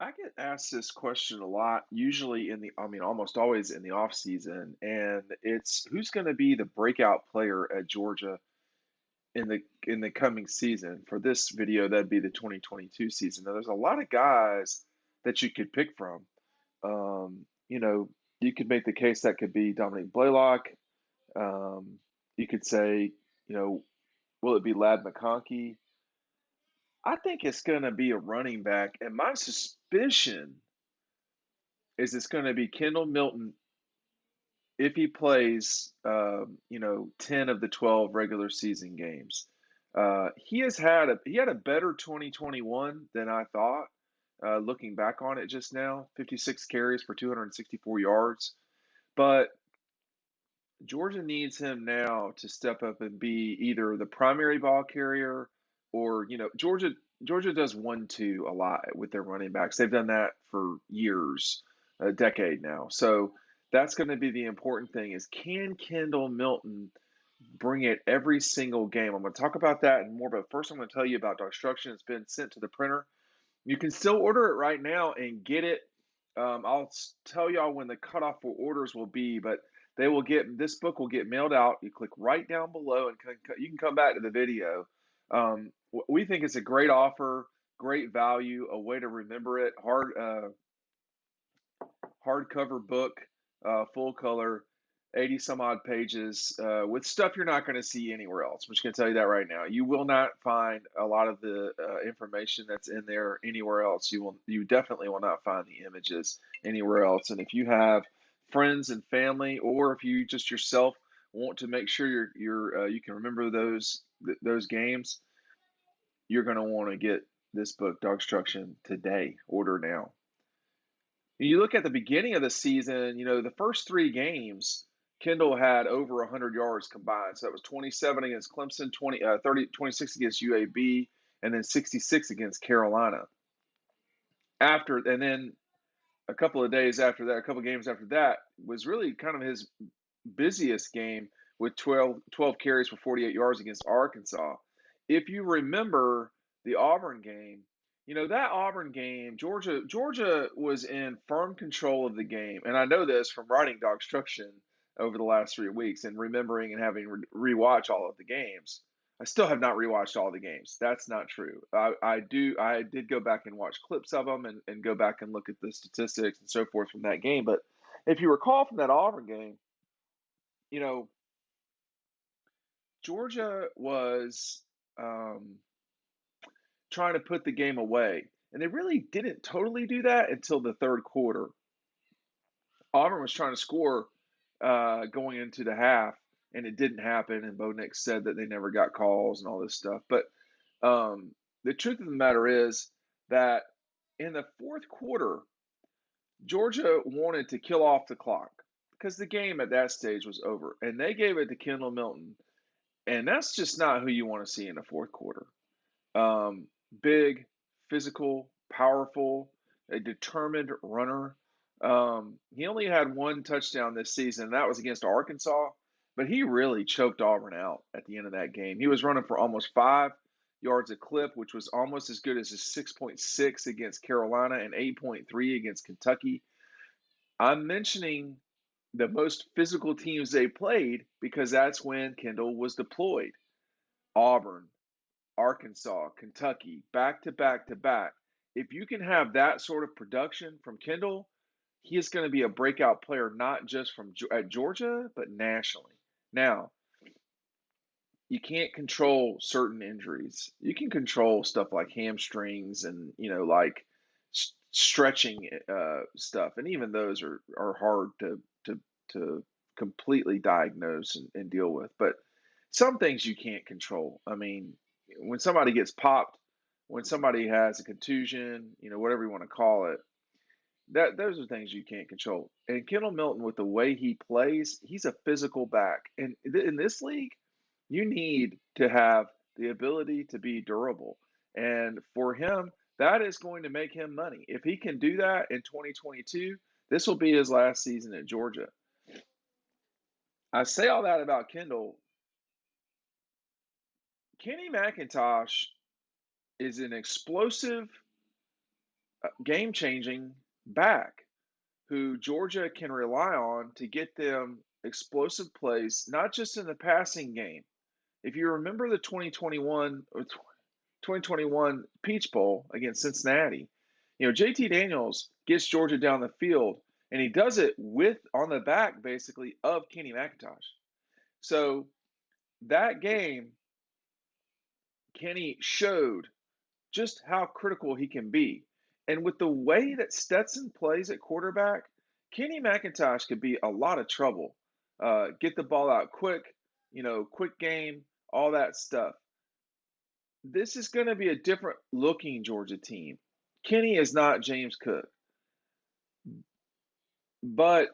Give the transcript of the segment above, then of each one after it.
I get asked this question a lot, usually almost always in the off season, and it's who's going to be the breakout player at Georgia in the coming season. For this video, that'd be the 2022 season. Now, there's a lot of guys that you could pick from. You know, you could make the case that could be Dominic Blaylock. You could say, you know, will it be Lad McConkey? I think it's going to be a running back, and my suspicion is it's going to be Kendall Milton if he plays, 10 of the 12 regular season games. He had a better 2021 than I thought. Looking back on it just now, 56 carries for 264 yards. But Georgia needs him now to step up and be either the primary ball carrier or, Georgia does 1-2 a lot with their running backs. They've done that for years, a decade now. So that's going to be the important thing is can Kendall Milton bring it every single game? I'm going to talk about that and more, but first I'm going to tell you about Dawgstruction. It's been sent to the printer. You can still order it right now and get it. I'll tell y'all when the cutoff for orders will be, but this book will get mailed out. You click right down below, and you can come back to the video. We think it's a great offer, great value, a way to remember it. Hardcover book, full color, 80 some odd pages, with stuff you're not going to see anywhere else. I'm just going to tell you that right now. You will not find a lot of the information that's in there anywhere else. You definitely will not find the images anywhere else. And if you have friends and family, or if you just yourself want to make sure you can remember those games, you're going to want to get this book, Dawgstruction, today. Order now. You look at the beginning of the season, the first three games, Kendall had over 100 yards combined. So that was 27 against Clemson, 26 against UAB, and then 66 against Carolina. And then a couple of days after that, a couple of games after that, was really kind of his busiest game with 12 carries for 48 yards against Arkansas. If you remember the Auburn game, that Auburn game, Georgia was in firm control of the game, and I know this from writing Dawgstruction over the last 3 weeks and remembering and having rewatch all of the games. I still have not rewatched all the games. That's not true. I did go back and watch clips of them and go back and look at the statistics and so forth from that game. But if you recall from that Auburn game, you know Georgia was trying to put the game away. And they really didn't totally do that until the third quarter. Auburn was trying to score going into the half, and it didn't happen. And Bo Nix said that they never got calls and all this stuff. But the truth of the matter is that in the fourth quarter, Georgia wanted to kill off the clock because the game at that stage was over. And they gave it to Kendall Milton. And that's just not who you want to see in the fourth quarter. Big, physical, powerful, a determined runner. He only had one touchdown this season, and that was against Arkansas, but he really choked Auburn out at the end of that game. He was running for almost 5 yards a clip, which was almost as good as his 6.6 against Carolina and 8.3 against Kentucky. I'm mentioning the most physical teams they played because that's when Kendall was deployed. Auburn, Arkansas, Kentucky, back to back to back. If you can have that sort of production from Kendall, he is going to be a breakout player, not just at Georgia, but nationally. Now, you can't control certain injuries. You can control stuff like hamstrings and like stretching stuff, and even those are hard to completely diagnose and deal with. But some things you can't control. I mean, when somebody gets popped, when somebody has a contusion, whatever you want to call it, those are things you can't control. And Kendall Milton, with the way he plays, he's a physical back. And in this league, you need to have the ability to be durable. And for him, that is going to make him money. If he can do that in 2022, this will be his last season at Georgia. I say all that about Kendall. Kenny McIntosh is an explosive game-changing back who Georgia can rely on to get them explosive plays, not just in the passing game. If you remember the 2021 Peach Bowl against Cincinnati, JT Daniels gets Georgia down the field, and he does it with on the back basically of Kenny McIntosh. So that game, Kenny showed just how critical he can be. And with the way that Stetson plays at quarterback, Kenny McIntosh could be a lot of trouble. Get the ball out quick, quick game, all that stuff. This is going to be a different looking Georgia team. Kenny is not James Cook, but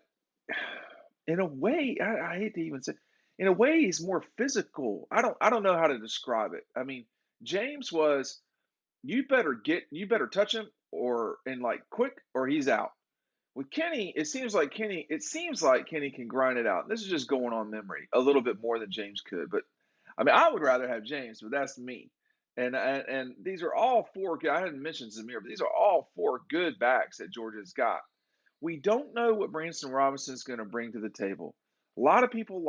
in a way, I hate to even say, in a way, he's more physical. I don't know how to describe it. I mean, James was you better touch him or and like quick or he's out. With Kenny, it seems like Kenny can grind it out. This is just going on memory a little bit more than James could, but I mean I would rather have James, but that's me. And these are all four. I hadn't mentioned Zamir, but these are all four good backs that Georgia's got. We don't know what Branson Robinson is going to bring to the table. A lot of people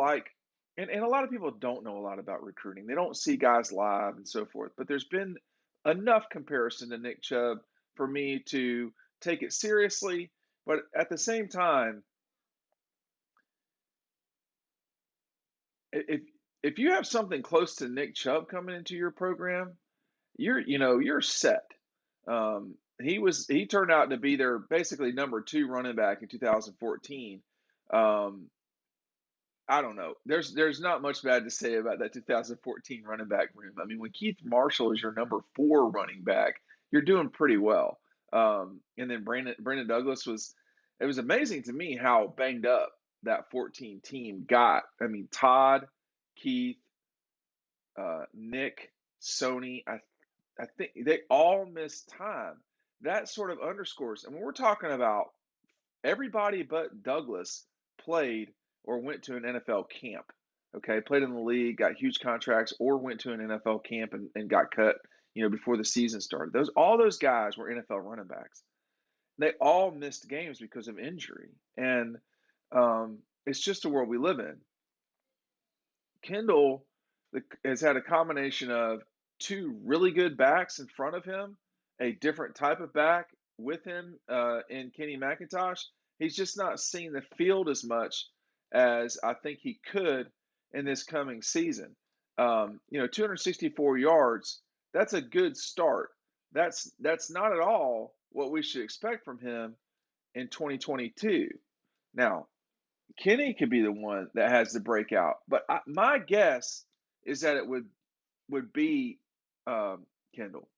and a lot of people don't know a lot about recruiting. They don't see guys live and so forth. But there's been enough comparison to Nick Chubb for me to take it seriously. But at the same time, if if you have something close to Nick Chubb coming into your program, you're set. He turned out to be their basically number two running back in 2014. Um, I don't know. There's not much bad to say about that 2014 running back room. I mean, when Keith Marshall is your number four running back, you're doing pretty well. And then Brandon Douglas was. It was amazing to me how banged up that 14 team got. I mean, Todd, Keith, Nick, Sony. I think they all missed time. That sort of underscores, and when we're talking about everybody but Douglas played or went to an NFL camp. Okay, played in the league, got huge contracts, or went to an NFL camp and got cut, before the season started. All those guys were NFL running backs. They all missed games because of injury, and it's just the world we live in. Kendall has had a combination of two really good backs in front of him, a different type of back with him in Kenny McIntosh. He's just not seeing the field as much as I think he could in this coming season. 264 yards, that's a good start. That's not at all what we should expect from him in 2022. Now, Kenny could be the one that has the breakout, but my guess is that it would be Kendall.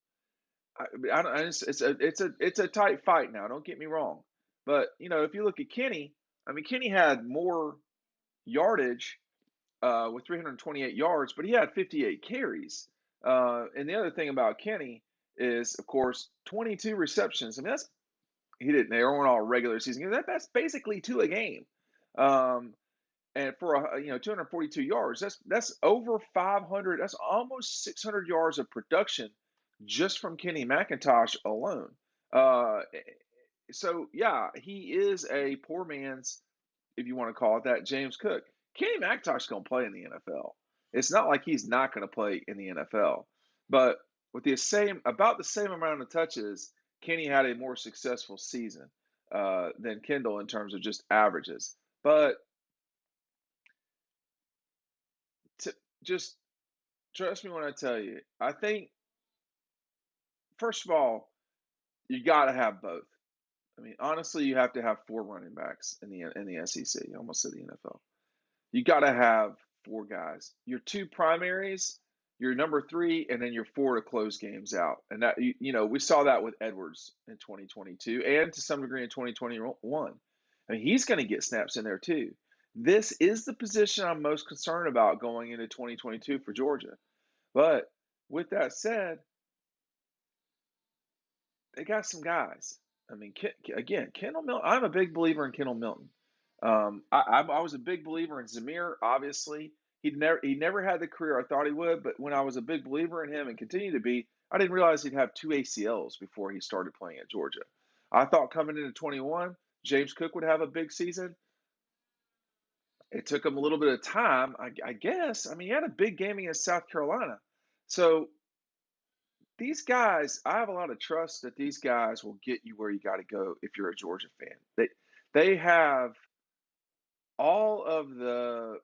I don't. It's a tight fight now. Don't get me wrong, but if you look at Kenny, I mean Kenny had more yardage with 328 yards, but he had 58 carries. And the other thing about Kenny is, of course, 22 receptions. I mean they weren't all regular season. That's basically two a game. Um, and for 242 yards, that's over 500. That's almost 600 yards of production just from Kenny McIntosh alone. Uh, so yeah, he is a poor man's, if you want to call it that, James Cook. Kenny McIntosh is going to play in the NFL. It's not like he's not going to play in the NFL, but with about the same amount of touches, Kenny had a more successful season than Kendall in terms of just averages. But just trust me when I tell you, I think first of all, you got to have both. I mean, honestly, you have to have four running backs in the SEC. I almost said the NFL. You got to have four guys. Your two primaries, your number three, and then your four to close games out. And that we saw that with Edwards in 2022 and to some degree in 2021. I mean, he's going to get snaps in there too. This is the position I'm most concerned about going into 2022 for Georgia. But with that said, they got some guys. I mean, again, Kendall Milton. I'm a big believer in Kendall Milton. I was a big believer in Zamir. Obviously, he never had the career I thought he would. But when I was a big believer in him and continue to be, I didn't realize he'd have two ACLs before he started playing at Georgia. I thought coming into 21, James Cook would have a big season. It took him a little bit of time, I guess. I mean, he had a big game against South Carolina. So these guys, I have a lot of trust that these guys will get you where you got to go if you're a Georgia fan. They have all of the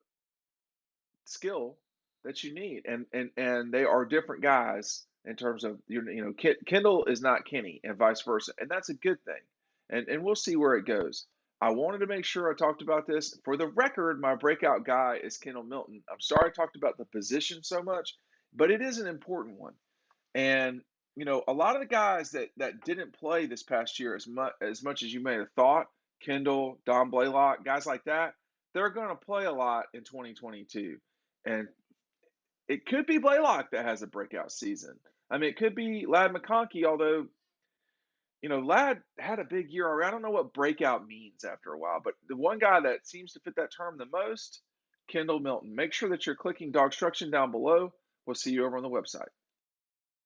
skill that you need, and they are different guys in terms of Kendall is not Kenny and vice versa, and that's a good thing. And we'll see where it goes. I wanted to make sure I talked about this. For the record, my breakout guy is Kendall Milton. I'm sorry I talked about the position so much, but it is an important one. And a lot of the guys that didn't play this past year as much as you may have thought, Kendall, Don Blaylock, guys like that, they're going to play a lot in 2022. And it could be Blaylock that has a breakout season. I mean, it could be Ladd McConkey, although Ladd had a big year already. I don't know what breakout means after a while, but the one guy that seems to fit that term the most, Kendall Milton. Make sure that you're clicking DAWGSTRUCTION down below. We'll see you over on the website.